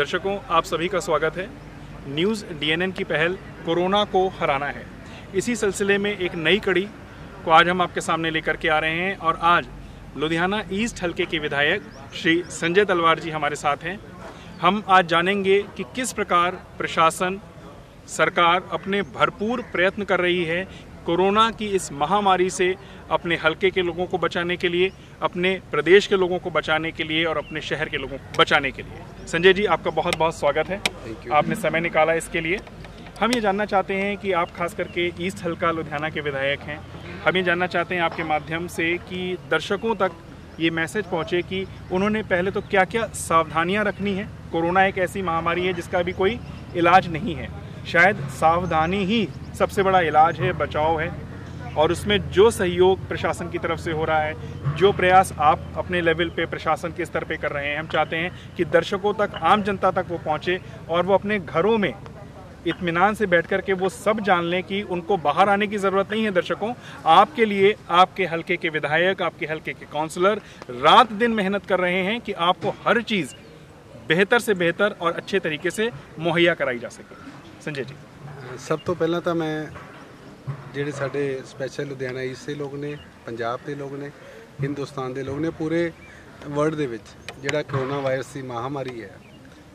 दर्शकों, आप सभी का स्वागत है। न्यूज़ डीएनएन की पहल कोरोना को हराना है। इसी सिलसिले में एक नई कड़ी को आज हम आपके सामने लेकर के आ रहे हैं और आज लुधियाना ईस्ट हलके के विधायक श्री संजय तलवार जी हमारे साथ हैं। हम आज जानेंगे कि किस प्रकार प्रशासन, सरकार अपने भरपूर प्रयत्न कर रही है कोरोना की इस महामारी से अपने हलके के लोगों को बचाने के लिए, अपने प्रदेश के लोगों को बचाने के लिए और अपने शहर के लोगों को बचाने के लिए। संजय जी, आपका बहुत बहुत स्वागत है। आपने समय निकाला इसके लिए। हम ये जानना चाहते हैं कि आप खास करके ईस्ट हलका लुधियाना के विधायक हैं। हम ये जानना चाहते हैं आपके माध्यम से कि दर्शकों तक ये मैसेज पहुँचे कि उन्होंने पहले तो क्या क्या सावधानियाँ रखनी है। कोरोना एक ऐसी महामारी है जिसका अभी कोई इलाज नहीं है। शायद सावधानी ही सबसे बड़ा इलाज है, बचाव है। और उसमें जो सहयोग प्रशासन की तरफ से हो रहा है, जो प्रयास आप अपने लेवल पे प्रशासन के स्तर पे कर रहे हैं, हम चाहते हैं कि दर्शकों तक, आम जनता तक वो पहुंचे और वो अपने घरों में इत्मीनान से बैठ कर के वो सब जान लें कि उनको बाहर आने की ज़रूरत नहीं है। दर्शकों, आपके लिए आपके हलके के विधायक, आपके हलके के काउंसलर रात दिन मेहनत कर रहे हैं कि आपको हर चीज़ बेहतर से बेहतर और अच्छे तरीके से मुहैया कराई जा सके। संजय जी, सब तो पहला तो मैं ਜਿਹੜੇ ਸਾਡੇ ਸਪੈਸ਼ਲ ਲੁਧਿਆਣਾ ਈਸਟ ਦੇ ਲੋਕ ਨੇ, ਪੰਜਾਬ ਦੇ ਲੋਕ ਨੇ, ਹਿੰਦੁਸਤਾਨ ਦੇ ਲੋਕ ਨੇ, ਪੂਰੇ ਵਰਲਡ ਦੇ ਵਿੱਚ ਜਿਹੜਾ ਕਰੋਨਾ ਵਾਇਰਸ ਦੀ ਮਹਾਮਾਰੀ ਹੈ,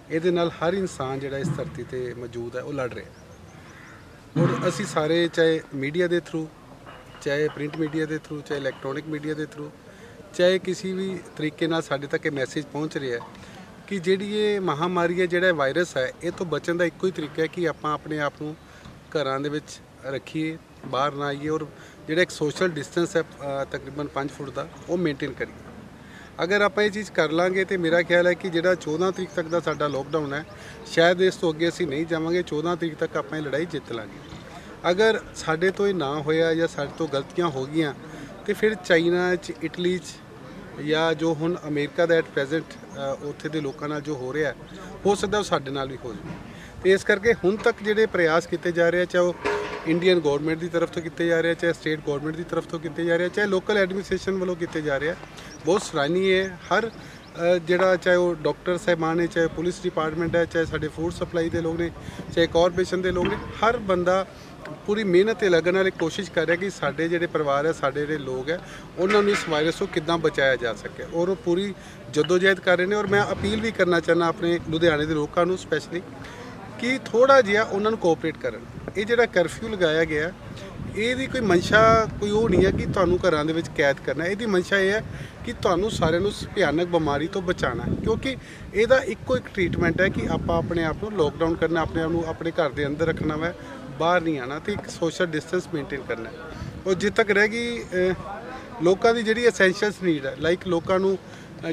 ਇਹਦੇ ਨਾਲ ਹਰ ਇਨਸਾਨ ਜਿਹੜਾ ਇਸ ਧਰਤੀ ਤੇ ਮੌਜੂਦ ਹੈ ਉਹ ਲੜ ਰਿਹਾ। ਔਰ ਅਸੀਂ ਸਾਰੇ, ਚਾਹੇ ਮੀਡੀਆ ਦੇ ਥਰੂ, ਚਾਹੇ ਪ੍ਰਿੰਟ ਮੀਡੀਆ ਦੇ ਥਰੂ, ਚਾਹੇ ਇਲੈਕਟ੍ਰੋਨਿਕ ਮੀਡੀਆ ਦੇ ਥਰੂ, ਚਾਹੇ ਕਿਸੇ ਵੀ ਤਰੀਕੇ ਨਾਲ ਸਾਡੇ ਤੱਕ ਇਹ ਮੈਸੇਜ ਪਹੁੰਚ ਰਿਹਾ ਕਿ ਜਿਹੜੀ ਇਹ ਮਹਾਮਾਰੀ ਹੈ, ਜਿਹੜਾ ਵਾਇਰਸ ਹੈ, ਇਹ ਤੋਂ ਬਚਣ ਦਾ ਇੱਕੋ ਹੀ ਤਰੀਕਾ ਹੈ ਕਿ ਆਪਾਂ ਆਪਣੇ ਆਪ ਨੂੰ ਘਰਾਂ ਦੇ ਵਿੱਚ ਰੱਖੀਏ, ਬਾਹਰ ਨਾ ਆਈਏ ਔਰ ਜਿਹੜਾ ਇੱਕ ਸੋਸ਼ਲ ਡਿਸਟੈਂਸ ਹੈ ਤਕਰੀਬਨ 5 ਫੁੱਟ ਦਾ, ਉਹ ਮੇਨਟੇਨ ਕਰੀਏ। ਅਗਰ ਆਪਾਂ ਇਹ ਚੀਜ਼ ਕਰ ਲਾਂਗੇ ਤਾਂ ਮੇਰਾ ਖਿਆਲ ਹੈ ਕਿ ਜਿਹੜਾ 14 ਤਰੀਕ ਤੱਕ ਦਾ ਸਾਡਾ ਲੋਕਡਾਊਨ ਹੈ, ਸ਼ਾਇਦ ਇਸ ਤੋਂ ਅੱਗੇ ਅਸੀਂ ਨਹੀਂ ਜਾਵਾਂਗੇ। 14 ਤਰੀਕ ਤੱਕ ਆਪਾਂ ਇਹ ਲੜਾਈ ਜਿੱਤ ਲਾਂਗੇ। ਅਗਰ ਸਾਡੇ ਤੋਂ ਇਹ ਨਾ ਹੋਇਆ ਜਾਂ ਸਾਡੇ ਤੋਂ ਗਲਤੀਆਂ ਹੋ ਗਈਆਂ ਤਾਂ ਫਿਰ ਚਾਈਨਾ 'ਚ, ਇਟਲੀ 'ਚ ਜਾਂ ਜੋ ਹੁਣ ਅਮਰੀਕਾ ਦਾ ਐਟ ਪ੍ਰੈਜ਼ੈਂਟ ਉੱਥੇ ਦੇ ਲੋਕਾਂ ਨਾਲ ਜੋ ਹੋ ਰਿਹਾ, ਹੋ ਸਕਦਾ ਉਹ ਸਾਡੇ ਨਾਲ ਵੀ ਹੋ ਜਾਵੇ। ਅਤੇ ਇਸ ਕਰਕੇ ਹੁਣ ਤੱਕ ਜਿਹੜੇ ਪ੍ਰਯਾਸ ਕੀਤੇ ਜਾ ਰਹੇ ਆ, ਚਾਹੇ ਉਹ ਇੰਡੀਅਨ ਗੌਰਮੈਂਟ ਦੀ ਤਰਫ ਤੋਂ ਕੀਤੇ ਜਾ ਰਹੇ, ਚਾਹੇ ਸਟੇਟ ਗੌਰਮੈਂਟ ਦੀ ਤਰਫ ਤੋਂ ਕੀਤੇ ਜਾ ਰਹੇ, ਚਾਹੇ ਲੋਕਲ ਐਡਮਿਨਿਸਟ੍ਰੇਸ਼ਨ ਵੱਲੋਂ ਕੀਤੇ ਜਾ ਰਹੇ, ਬਹੁਤ ਸਰਾਹਨੀय ਹੈ। ਹਰ ਜਿਹੜਾ, ਚਾਹੇ ਉਹ ਡਾਕਟਰ ਸਾਹਿਬਾਨ ਨੇ, ਚਾਹੇ ਪੁਲਿਸ ਡਿਪਾਰਟਮੈਂਟ ਹੈ, ਚਾਹੇ ਸਾਡੇ ਫੂਡ ਸਪਲਾਈ ਦੇ ਲੋਕ ਨੇ, ਚਾਹੇ ਕਾਰਪੋਰੇਸ਼ਨ ਦੇ ਲੋਕ ਨੇ, ਹਰ ਬੰਦਾ ਪੂਰੀ ਮਿਹਨਤ ਤੇ ਲਗਨ ਨਾਲ ਕੋਸ਼ਿਸ਼ ਕਰ ਰਿਹਾ ਕਿ ਸਾਡੇ ਜਿਹੜੇ ਪਰਿਵਾਰ ਹੈ, ਸਾਡੇ ਜਿਹੜੇ ਲੋਕ ਹੈ, ਉਹਨਾਂ ਨੂੰ ਇਸ ਵਾਇਰਸ ਤੋਂ ਕਿੱਦਾਂ ਬਚਾਇਆ ਜਾ ਸਕੇ। ਔਰ ਉਹ ਪੂਰੀ ਜਦੋਜਹਿਦ ਕਰ ਰਹੇ ਨੇ। ਔਰ ਮੈਂ ਅਪੀਲ ਵੀ ਕਰਨਾ ਚਾਹੁੰਦਾ ਆਪਣੇ ਲੁਧਿਆਣੇ ਦੇ ਲੋਕਾਂ ਨੂੰ ਸਪੈਸ਼ਲੀ ਕਿ ਥੋੜ੍ਹਾ ਜਿਹਾ ਉਹਨਾਂ ਨੂੰ ਕੋਆਪਰੇਟ ਕਰਨ। ਇਹ ਜਿਹੜਾ ਕਰਫਿਊ ਲਗਾਇਆ ਗਿਆ, ਇਹਦੀ ਕੋਈ ਮਨਸ਼ਾ ਕੋਈ ਉਹ ਨਹੀਂ ਹੈ ਕਿ ਤੁਹਾਨੂੰ ਘਰਾਂ ਦੇ ਵਿੱਚ ਕੈਦ ਕਰਨਾ। ਇਹਦੀ ਮਨਸ਼ਾ ਇਹ ਹੈ ਕਿ ਤੁਹਾਨੂੰ ਸਾਰਿਆਂ ਨੂੰ ਭਿਆਨਕ ਬਿਮਾਰੀ ਤੋਂ ਬਚਾਉਣਾ, ਕਿਉਂਕਿ ਇਹਦਾ ਇੱਕੋ ਇੱਕ ਟ੍ਰੀਟਮੈਂਟ ਹੈ ਕਿ ਆਪਾਂ ਆਪਣੇ ਆਪ ਨੂੰ ਲੋਕਡਾਊਨ ਕਰਨਾ, ਆਪਣੇ ਆਪ ਨੂੰ ਆਪਣੇ ਘਰ ਦੇ ਅੰਦਰ ਰੱਖਣਾ ਵਾ, ਬਾਹਰ ਨਹੀਂ ਆਉਣਾ, ਅਤੇ ਇੱਕ ਸੋਸ਼ਲ ਡਿਸਟੈਂਸ ਮੇਨਟੇਨ ਕਰਨਾ। ਔਰ ਜਿੱਥੇ ਤੱਕ ਰਹਿ ਗਈ ਲੋਕਾਂ ਦੀ ਜਿਹੜੀ ਐਸੈਂਸ਼ੀਅਲਸ ਨੀਡ ਹੈ, ਲਾਈਕ ਲੋਕਾਂ ਨੂੰ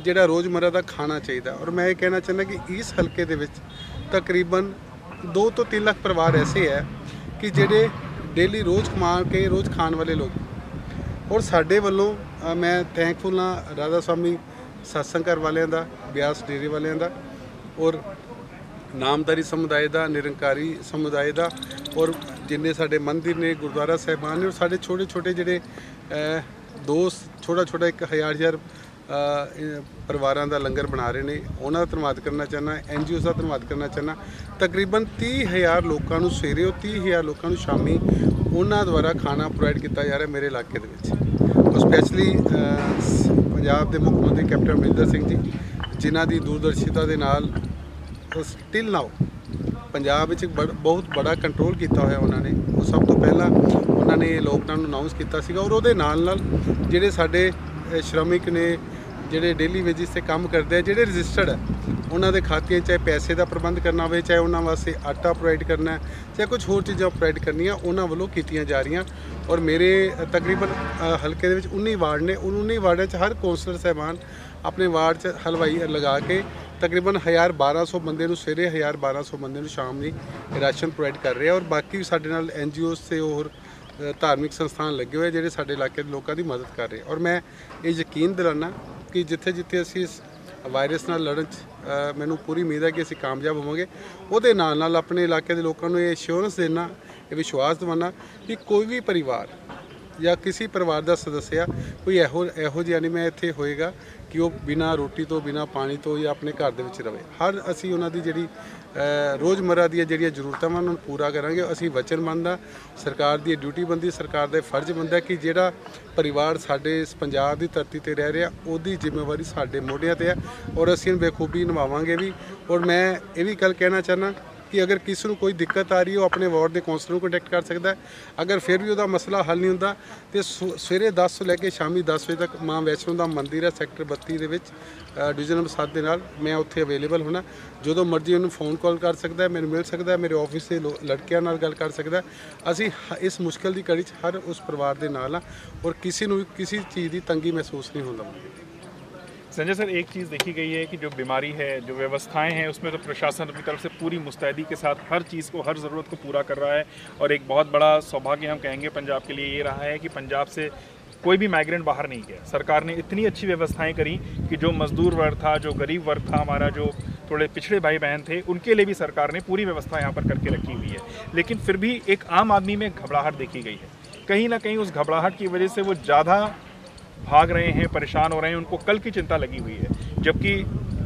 ਜਿਹੜਾ ਰੋਜ਼ਮਰਰਾ ਦਾ ਖਾਣਾ ਚਾਹੀਦਾ। ਔਰ ਮੈਂ ਇਹ ਕਹਿਣਾ ਚਾਹੁੰਦਾ ਕਿ ਇਸ ਹਲਕੇ ਦੇ ਵਿੱਚ ਤਕਰੀਬਨ 2 ਤੋਂ 3 ਲੱਖ ਪਰਿਵਾਰ ਐਸੇ ਹੈ ਕਿ ਜਿਹੜੇ ਡੇਲੀ ਰੋਜ਼ ਕਮਾ ਕੇ ਰੋਜ਼ ਖਾਣ ਵਾਲੇ ਲੋਕ। ਔਰ ਸਾਡੇ ਵੱਲੋਂ ਮੈਂ ਥੈਂਕਫੁਲ ਹਾਂ ਰਾਧਾ ਸਵਾਮੀ ਸਤਸੰਗ ਘਰ ਵਾਲਿਆਂ ਦਾ, ਬਿਆਸ ਡੇਰੇ ਵਾਲਿਆਂ ਦਾ, ਔਰ ਨਾਮਧਾਰੀ ਸਮੁਦਾਇ ਦਾ, ਨਿਰੰਕਾਰੀ ਸਮੁਦਾਇ ਦਾ, ਔਰ ਜਿੰਨੇ ਸਾਡੇ ਮੰਦਿਰ ਨੇ, ਗੁਰਦੁਆਰਾ ਸਾਹਿਬਾਨ ਨੇ, ਔਰ ਸਾਡੇ ਛੋਟੇ ਛੋਟੇ ਜਿਹੜੇ ਦੋਸਤ ਛੋਟਾ 1000 ਪਰਿਵਾਰਾਂ ਦਾ ਲੰਗਰ ਬਣਾ ਰਹੇ ਨੇ, ਉਹਨਾਂ ਦਾ ਧੰਨਵਾਦ ਕਰਨਾ ਚਾਹੁੰਦਾ। NGOs ਦਾ ਧੰਨਵਾਦ ਕਰਨਾ ਚਾਹੁੰਦਾ। ਤਕਰੀਬਨ 30,000 ਲੋਕਾਂ ਨੂੰ ਸਵੇਰੇ ਔਰ 30,000 ਲੋਕਾਂ ਨੂੰ ਸ਼ਾਮੀ ਉਹਨਾਂ ਦੁਆਰਾ ਖਾਣਾ ਪ੍ਰੋਵਾਈਡ ਕੀਤਾ ਜਾ ਰਿਹਾ ਮੇਰੇ ਇਲਾਕੇ ਦੇ ਵਿੱਚ। ਔਰ ਸਪੈਸ਼ਲੀ ਪੰਜਾਬ ਦੇ ਮੁੱਖ ਮੰਤਰੀ ਕੈਪਟਨ ਅਮਰਿੰਦਰ ਸਿੰਘ ਜੀ, ਜਿਨ੍ਹਾਂ ਦੀ ਦੂਰਦਰਸ਼ਿਤਾ ਦੇ ਨਾਲ ਸਟਿਲ ਨਾਓ ਪੰਜਾਬ ਵਿੱਚ ਬਹੁਤ ਬੜਾ ਕੰਟਰੋਲ ਕੀਤਾ ਹੋਇਆ ਉਹਨਾਂ ਨੇ। ਉਹ ਸਭ ਤੋਂ ਪਹਿਲਾਂ ਉਹਨਾਂ ਨੇ ਲੋਕਡਾਊਨ ਨੂੰ ਅਨਾਊਂਸ ਕੀਤਾ ਸੀਗਾ। ਔਰ ਉਹਦੇ ਨਾਲ ਜਿਹੜੇ ਸਾਡੇ ਸ਼੍ਰਮਿਕ ਨੇ, ਜਿਹੜੇ ਡੇਲੀ ਵੇਜਿਸ 'ਤੇ ਕੰਮ ਕਰਦੇ ਆ, ਜਿਹੜੇ ਰਜਿਸਟਰਡ ਹੈ, ਉਹਨਾਂ ਦੇ ਖਾਤਿਆਂ ਚਾਹੇ ਪੈਸੇ ਦਾ ਪ੍ਰਬੰਧ ਕਰਨਾ ਹੋਵੇ, ਚਾਹੇ ਉਹਨਾਂ ਵਾਸਤੇ ਆਟਾ ਪ੍ਰੋਵਾਈਡ ਕਰਨਾ, ਚਾਹੇ ਕੁਝ ਹੋਰ ਚੀਜ਼ਾਂ ਪ੍ਰੋਵਾਈਡ ਕਰਨੀਆਂ, ਉਹਨਾਂ ਵੱਲੋਂ ਕੀਤੀਆਂ ਜਾ ਰਹੀਆਂ। ਔਰ ਮੇਰੇ ਤਕਰੀਬਨ ਹਲਕੇ ਦੇ ਵਿੱਚ 19 ਵਾਰਡ ਨੇ। 19 ਵਾਰਡਾਂ 'ਚ ਹਰ ਕੌਂਸਲਰ ਸਾਹਿਬਾਨ ਆਪਣੇ ਵਾਰਡ 'ਚ ਹਲਵਾਈ ਲਗਾ ਕੇ ਤਕਰੀਬਨ 1200 ਬੰਦੇ ਨੂੰ ਸਵੇਰੇ, 1200 ਬੰਦੇ ਨੂੰ ਸ਼ਾਮ ਨੂੰ ਰਾਸ਼ਨ ਪ੍ਰੋਵਾਈਡ ਕਰ ਰਹੇ ਆ। ਔਰ ਬਾਕੀ ਵੀ ਸਾਡੇ ਨਾਲ NGOs ਤੇ ਹੋਰ ਧਾਰਮਿਕ ਸੰਸਥਾਨ ਲੱਗੇ ਹੋਏ ਜਿਹੜੇ ਸਾਡੇ ਇਲਾਕੇ ਦੇ ਲੋਕਾਂ ਦੀ ਮਦਦ ਕਰ ਰਹੇ। ਔਰ ਮੈਂ ਇਹ ਯਕੀਨ ਦਿਲਾਨਾ ਕਿ ਜਿੱਥੇ ਜਿੱਥੇ ਅਸੀਂ ਇਸ ਵਾਇਰਸ ਨਾਲ ਲੜਨ 'ਚ ਮੈਨੂੰ ਪੂਰੀ ਉਮੀਦ ਹੈ ਕਿ ਅਸੀਂ ਕਾਮਯਾਬ ਹੋਵਾਂਗੇ। ਉਹਦੇ ਨਾਲ ਨਾਲ ਆਪਣੇ ਇਲਾਕੇ ਦੇ ਲੋਕਾਂ ਨੂੰ ਇਹ ਅਸ਼ੋਰੈਂਸ ਦੇਣਾ, ਇਹ ਵਿਸ਼ਵਾਸ ਦਿਵਾਉਣਾ ਕਿ ਕੋਈ ਵੀ ਪਰਿਵਾਰ ਜਾਂ ਕਿਸੇ ਪਰਿਵਾਰ ਦਾ ਸਦੱਸਿਆ ਕੋਈ ਇਹੋ ਜਿਹਾ ਨਹੀਂ ਮੈਂ ਇੱਥੇ ਹੋਏਗਾ ਕਿ ਉਹ ਬਿਨਾਂ ਰੋਟੀ ਤੋਂ ਬਿਨਾਂ ਪਾਣੀ ਤੋਂ ਜਾਂ ਆਪਣੇ ਘਰ ਦੇ ਵਿੱਚ ਰਵੇ। ਹਰ ਅਸੀਂ ਉਹਨਾਂ ਦੀ ਜਿਹੜੀ ਰੋਜ਼ਮर्रा ਦੀਆਂ ਜਿਹੜੀਆਂ ਜ਼ਰੂਰਤਾਂ ਉਹਨਾਂ ਨੂੰ ਪੂਰਾ ਕਰਾਂਗੇ। ਅਸੀਂ ਵਚਨਬੱਧ ਹਾਂ, ਸਰਕਾਰ ਦੀ ਡਿਊਟੀ ਬਣਦੀ, ਸਰਕਾਰ ਦਾ ਫਰਜ਼ ਬਣਦਾ ਕਿ ਜਿਹੜਾ ਪਰਿਵਾਰ ਸਾਡੇ ਇਸ ਪੰਜਾਬ ਦੀ ਧਰਤੀ ਤੇ ਰਹਿ ਰਿਹਾ ਉਹਦੀ ਜ਼ਿੰਮੇਵਾਰੀ ਸਾਡੇ ਮੋਢਿਆਂ ਤੇ ਹੈ ਔਰ ਅਸੀਂ ਇਹਨੂੰ ਬਖੂਬੀ ਨਿਭਾਵਾਂਗੇ ਵੀ। ਔਰ ਮੈਂ ਇਹ ਵੀ ਗੱਲ ਕਹਿਣਾ ਚਾਹੁੰਦਾ कि अगर किसी को कोई दिक्कत आ रही है वो अपने वार्ड के कौंसलर को कॉन्टैक्ट कर सकता है। अगर फिर भी उसका मसला हल नहीं होता तो सवेरे 10 ਤੋਂ ਲੈ ਕੇ शामी 10 बजे तक माँ वैष्णो का मंदिर है सैक्टर 32 ਦੇ ਵਿੱਚ डिवीजन नंबर 7 ਦੇ ਨਾਲ मैं ਉੱਥੇ अवेलेबल होना। ਜਦੋਂ ਮਰਜ਼ੀ ਉਹਨੂੰ ਫੋਨ ਕਾਲ ਕਰ ਸਕਦਾ ਹੈ, ਮੈਨੂੰ ਮਿਲ ਸਕਦਾ ਹੈ, ਮੇਰੇ ਆਫਿਸ ਦੇ ਲੜਕਿਆਂ ਨਾਲ ਗੱਲ ਕਰ ਸਕਦਾ ਹੈ। ਅਸੀਂ ਇਸ ਮੁਸ਼ਕਿਲ ਦੀ ਘੜੀ 'ਚ ਹਰ ਉਸ ਪਰਿਵਾਰ ਦੇ ਨਾਲ ਹਾਂ ਔਰ ਕਿਸੇ ਨੂੰ किसी चीज़ की तंगी महसूस नहीं होता। संजय सर, एक चीज़ देखी गई है कि जो बीमारी है, जो व्यवस्थाएं हैं, उसमें तो प्रशासन अपनी तरफ से पूरी मुस्तैदी के साथ हर चीज़ को, हर ज़रूरत को पूरा कर रहा है। और एक बहुत बड़ा सौभाग्य हम कहेंगे पंजाब के लिए ये रहा है कि पंजाब से कोई भी माइग्रेंट बाहर नहीं गया। सरकार ने इतनी अच्छी व्यवस्थाएं करी कि जो मजदूर वर्ग था, जो गरीब वर्ग था, हमारा जो थोड़े पिछड़े भाई बहन थे, उनके लिए भी सरकार ने पूरी व्यवस्था यहाँ पर करके रखी हुई है। लेकिन फिर भी एक आम आदमी में घबराहट देखी गई है। कहीं ना कहीं उस घबराहट की वजह से वो ज़्यादा भाग रहे हैं, परेशान हो रहे हैं, उनको कल की चिंता लगी हुई है। जबकि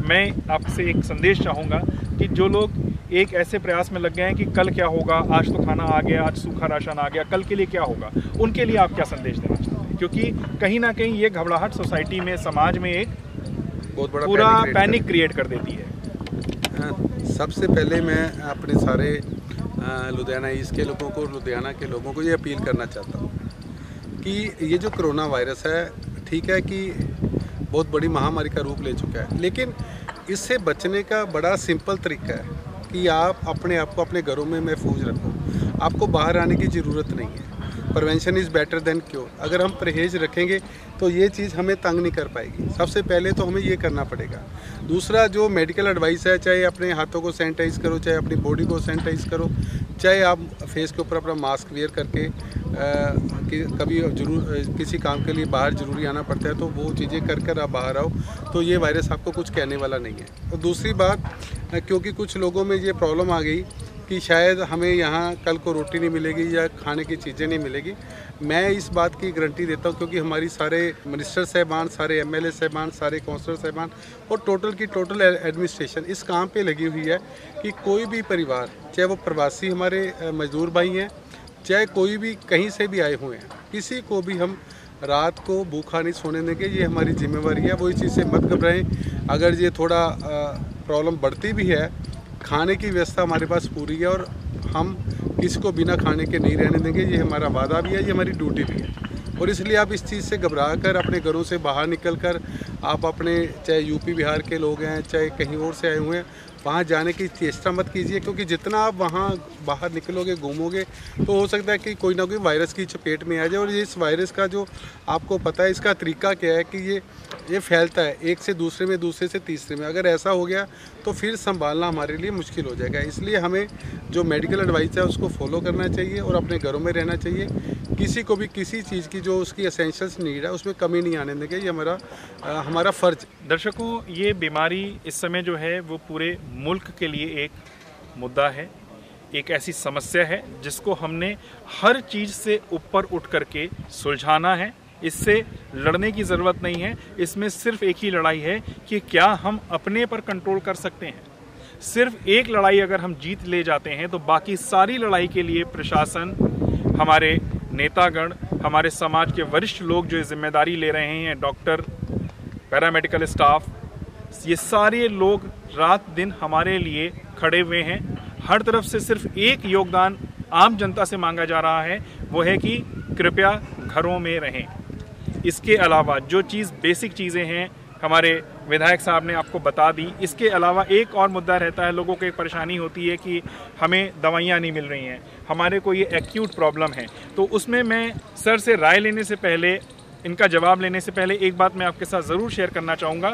मैं आपसे एक संदेश चाहूँगा कि जो लोग एक ऐसे प्रयास में लग गए हैं कि कल क्या होगा, आज तो खाना आ गया, आज सूखा राशन आ गया, कल के लिए क्या होगा, उनके लिए आप क्या संदेश देना चाहते हैं? क्योंकि कहीं ना कहीं ये घबराहट सोसाइटी में, समाज में एक बहुत बड़ा पूरा पैनिक क्रिएट कर देती है। सबसे पहले मैं अपने सारे लुधियाना ईस्ट के लोगों को, लुधियाना के लोगों को ये अपील करना चाहता हूँ कि ये जो कोरोना वायरस है, ठीक है कि बहुत बड़ी महामारी का रूप ले चुका है, लेकिन इससे बचने का बड़ा सिंपल तरीका है कि आप अपने आप को अपने घरों में महफूज रखो। आपको बाहर आने की ज़रूरत नहीं है। Prevention is better than cure. अगर हम परहेज़ रखेंगे तो ये चीज़ हमें तंग नहीं कर पाएगी। सबसे पहले तो हमें ये करना पड़ेगा। दूसरा जो मेडिकल एडवाइस है, चाहे अपने हाथों को सैनिटाइज़ करो, चाहे अपनी बॉडी को सैनिटाइज़ करो, चाहे आप फेस के ऊपर अपना मास्क वेयर करके कि कभी जरूर किसी काम के लिए बाहर ज़रूरी आना पड़ता है तो वो चीज़ें कर आप बाहर आओ, तो ये वायरस आपको कुछ कहने वाला नहीं है। और दूसरी बात, क्योंकि कुछ लोगों में ये प्रॉब्लम आ गई कि शायद हमें यहाँ कल को रोटी नहीं मिलेगी या खाने की चीज़ें नहीं मिलेगी, मैं इस बात की गारंटी देता हूँ क्योंकि हमारी सारे मिनिस्टर साहबान, सारे MLA साहबान, सारे काउंसलर साहबान और टोटल की टोटल एडमिनिस्ट्रेशन इस काम पे लगी हुई है कि कोई भी परिवार, चाहे वो प्रवासी हमारे मजदूर भाई हैं, चाहे कोई भी कहीं से भी आए हुए हैं, किसी को भी हम रात को भूखा नहीं सोने देंगे। ये हमारी जिम्मेवारी है। वो इस चीज़ से मत घबराएं। अगर ये थोड़ा प्रॉब्लम बढ़ती भी है, खाने की व्यवस्था हमारे पास पूरी है और हम किसी को बिना खाने के नहीं रहने देंगे। ये हमारा वादा भी है, ये हमारी ड्यूटी भी है। और इसलिए आप इस चीज़ से घबरा कर अपने घरों से बाहर निकल कर आप अपने, चाहे यूपी बिहार के लोग हैं, चाहे कहीं और से आए हुए हैं, वहाँ जाने की चेष्टा मत कीजिए, क्योंकि जितना आप वहाँ बाहर निकलोगे, घूमोगे, तो हो सकता है कि कोई ना कोई वायरस की चपेट में आ जाए। और ये इस वायरस का जो आपको पता है, इसका तरीका क्या है कि ये फैलता है एक से दूसरे में, दूसरे से तीसरे में। अगर ऐसा हो गया तो फिर संभालना हमारे लिए मुश्किल हो जाएगा। इसलिए हमें जो मेडिकल एडवाइस है उसको फॉलो करना चाहिए और अपने घरों में रहना चाहिए। किसी को भी किसी चीज़ की जो उसकी एसेंशियल्स नीड है उसमें कमी नहीं आने देंगे। ये हमारा फ़र्ज। दर्शकों, ये बीमारी इस समय जो है वो पूरे मुल्क के लिए एक मुद्दा है, एक ऐसी समस्या है जिसको हमने हर चीज़ से ऊपर उठ करके सुलझाना है। इससे लड़ने की ज़रूरत नहीं है। इसमें सिर्फ एक ही लड़ाई है कि क्या हम अपने पर कंट्रोल कर सकते हैं। सिर्फ एक लड़ाई अगर हम जीत ले जाते हैं तो बाकी सारी लड़ाई के लिए प्रशासन, हमारे नेतागण, हमारे समाज के वरिष्ठ लोग जो जिम्मेदारी ले रहे हैं, डॉक्टर, पैरामेडिकल स्टाफ, ये सारे लोग रात दिन हमारे लिए खड़े हुए हैं। हर तरफ से सिर्फ एक योगदान आम जनता से मांगा जा रहा है, वो है कि कृपया घरों में रहें। इसके अलावा जो चीज़ बेसिक चीज़ें हैं हमारे विधायक साहब ने आपको बता दी। इसके अलावा एक और मुद्दा रहता है, लोगों को एक परेशानी होती है कि हमें दवाइयाँ नहीं मिल रही हैं, हमारे को ये एक्यूट प्रॉब्लम है। तो उसमें मैं सर से राय लेने से पहले, इनका जवाब लेने से पहले एक बात मैं आपके साथ ज़रूर शेयर करना चाहूँगा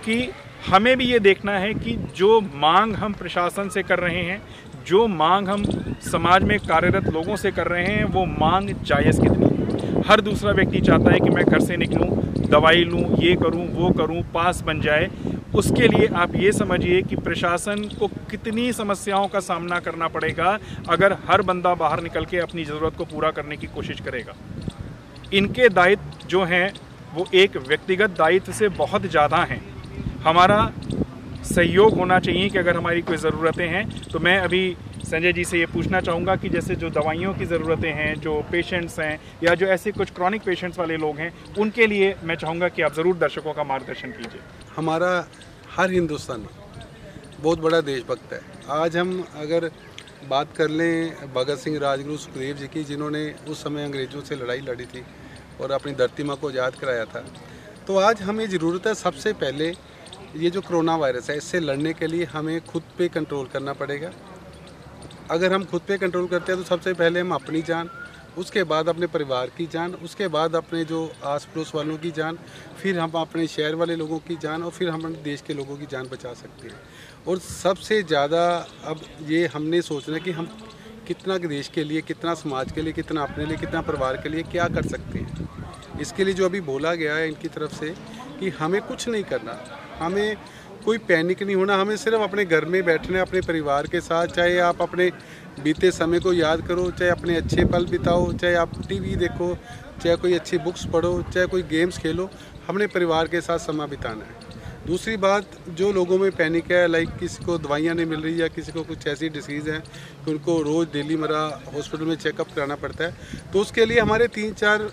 कि हमें भी ये देखना है कि जो मांग हम प्रशासन से कर रहे हैं, जो मांग हम समाज में कार्यरत लोगों से कर रहे हैं, वो मांग जायज़ कितनी है। हर दूसरा व्यक्ति चाहता है कि मैं घर से निकलूं, दवाई लूं, ये करूं, वो करूं, पास बन जाए। उसके लिए आप ये समझिए कि प्रशासन को कितनी समस्याओं का सामना करना पड़ेगा अगर हर बंदा बाहर निकल के अपनी ज़रूरत को पूरा करने की कोशिश करेगा। इनके दायित्व जो हैं वो एक व्यक्तिगत दायित्व से बहुत ज़्यादा हैं। हमारा सहयोग होना चाहिए कि अगर हमारी कोई ज़रूरतें हैं तो मैं अभी संजय जी से ये पूछना चाहूँगा कि जैसे जो दवाइयों की ज़रूरतें हैं, जो पेशेंट्स हैं या जो ऐसे कुछ क्रॉनिक पेशेंट्स वाले लोग हैं, उनके लिए मैं चाहूँगा कि आप ज़रूर दर्शकों का मार्गदर्शन कीजिए। हमारा हर हिंदुस्तानी बहुत बड़ा देशभक्त है। आज हम अगर बात कर लें भगत सिंह, राजगुरु, सुखदेव जी की, जिन्होंने उस समय अंग्रेज़ों से लड़ाई लड़ी थी और अपनी धरती माँ को आज़ाद कराया था, तो आज हमें ज़रूरत है सबसे पहले ये जो कोरोना वायरस है इससे लड़ने के लिए हमें खुद पे कंट्रोल करना पड़ेगा। अगर हम खुद पे कंट्रोल करते हैं तो सबसे पहले हम अपनी जान, उसके बाद अपने परिवार की जान, उसके बाद अपने जो आस पड़ोस वालों की जान, फिर हम अपने शहर वाले लोगों की जान और फिर हम अपने देश के लोगों की जान बचा सकते हैं। और सबसे ज़्यादा अब ये हमने सोचना है कि हम कितना देश के लिए, कितना समाज के लिए, कितना अपने लिए, कितना परिवार के लिए क्या कर सकते हैं। इसके लिए जो अभी बोला गया है इनकी तरफ से कि हमें कुछ नहीं करना, हमें कोई पैनिक नहीं होना, हमें सिर्फ अपने घर में बैठना है अपने परिवार के साथ। चाहे आप अपने बीते समय को याद करो, चाहे अपने अच्छे पल बिताओ, चाहे आप टीवी देखो, चाहे कोई अच्छी बुक्स पढ़ो, चाहे कोई गेम्स खेलो, हमने परिवार के साथ समय बिताना है। दूसरी बात, जो लोगों में पैनिक है, लाइक किसी को दवाइयाँ नहीं मिल रही या किसी को कुछ ऐसी डिसीज़ है कि उनको रोज़ डेली मरा हॉस्पिटल में चेकअप कराना पड़ता है, तो उसके लिए हमारे 3-4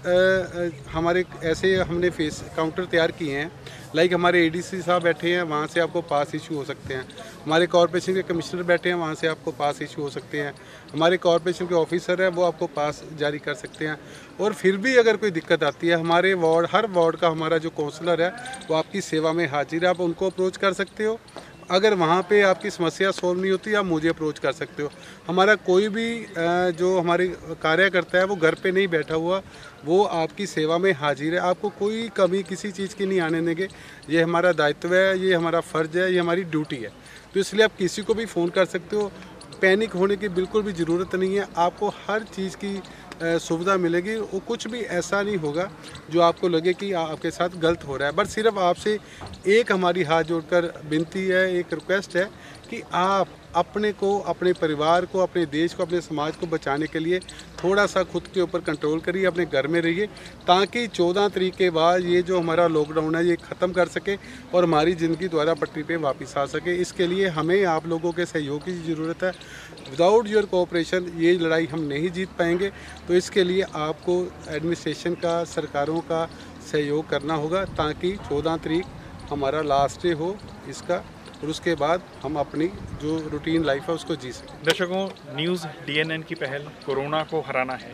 हमारे ऐसे हमने फेस काउंटर तैयार किए हैं। लाइक हमारे एडीसी साहब बैठे हैं, वहाँ से आपको पास इशू हो सकते हैं। हमारे कॉर्पोरेशन के कमिश्नर बैठे हैं, वहाँ से आपको पास इशू हो सकते हैं। हमारे कॉर्पोरेशन के ऑफिसर हैं, वो आपको पास जारी कर सकते हैं। और फिर भी अगर कोई दिक्कत आती है, हमारे वार्ड, हर वार्ड का हमारा जो काउंसलर है वो आपकी सेवा में हाजिर है, आप उनको अप्रोच कर सकते हो। अगर वहाँ पे आपकी समस्या सॉल्व नहीं होती, आप मुझे अप्रोच कर सकते हो। हमारा कोई भी जो हमारे कार्यकर्ता है वो घर पे नहीं बैठा हुआ, वो आपकी सेवा में हाजिर है। आपको कोई कमी किसी चीज़ की नहीं आने देंगे। ये हमारा दायित्व है, ये हमारा फ़र्ज़ है, ये हमारी ड्यूटी है। तो इसलिए आप किसी को भी फ़ोन कर सकते हो। पैनिक होने की बिल्कुल भी ज़रूरत नहीं है। आपको हर चीज़ की सुविधा मिलेगी। वो कुछ भी ऐसा नहीं होगा जो आपको लगे कि आपके साथ गलत हो रहा है। बस सिर्फ आपसे एक हमारी हाथ जोड़कर विनती है, एक रिक्वेस्ट है कि आप अपने को, अपने परिवार को, अपने देश को, अपने समाज को बचाने के लिए थोड़ा सा खुद के ऊपर कंट्रोल करिए, अपने घर में रहिए, ताकि 14 तारीख के बाद ये जो हमारा लॉकडाउन है ये ख़त्म कर सके और हमारी ज़िंदगी दोबारा पटरी पे वापस आ सके। इसके लिए हमें आप लोगों के सहयोग की ज़रूरत है। विदाउट योर कोऑपरेशन ये लड़ाई हम नहीं जीत पाएंगे। तो इसके लिए आपको एडमिनिस्ट्रेशन का, सरकारों का सहयोग करना होगा, ताकि 14 तारीख हमारा लास्ट डे हो इसका, और उसके बाद हम अपनी जो रूटीन लाइफ है उसको जी सकें। दर्शकों, न्यूज़ DNN की पहल कोरोना को हराना है।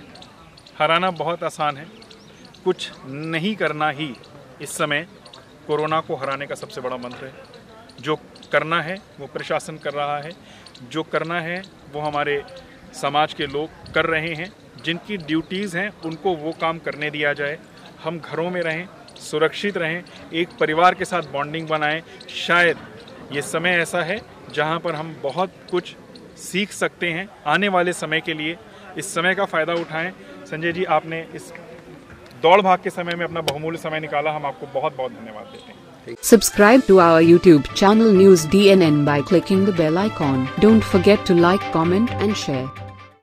हराना बहुत आसान है, कुछ नहीं करना ही इस समय कोरोना को हराने का सबसे बड़ा मंत्र है। जो करना है वो प्रशासन कर रहा है, जो करना है वो हमारे समाज के लोग कर रहे हैं। जिनकी ड्यूटीज़ हैं उनको वो काम करने दिया जाए। हम घरों में रहें, सुरक्षित रहें, एक परिवार के साथ बॉन्डिंग बनाएं। शायद ये समय ऐसा है जहां पर हम बहुत कुछ सीख सकते हैं आने वाले समय के लिए। इस समय का फ़ायदा उठाएं। संजय जी, आपने इस दौड़ भाग के समय में अपना बहुमूल्य समय निकाला, हम आपको बहुत बहुत धन्यवाद देते हैं। Subscribe to our YouTube channel News DNN by clicking the bell icon. Don't forget to like, comment and share.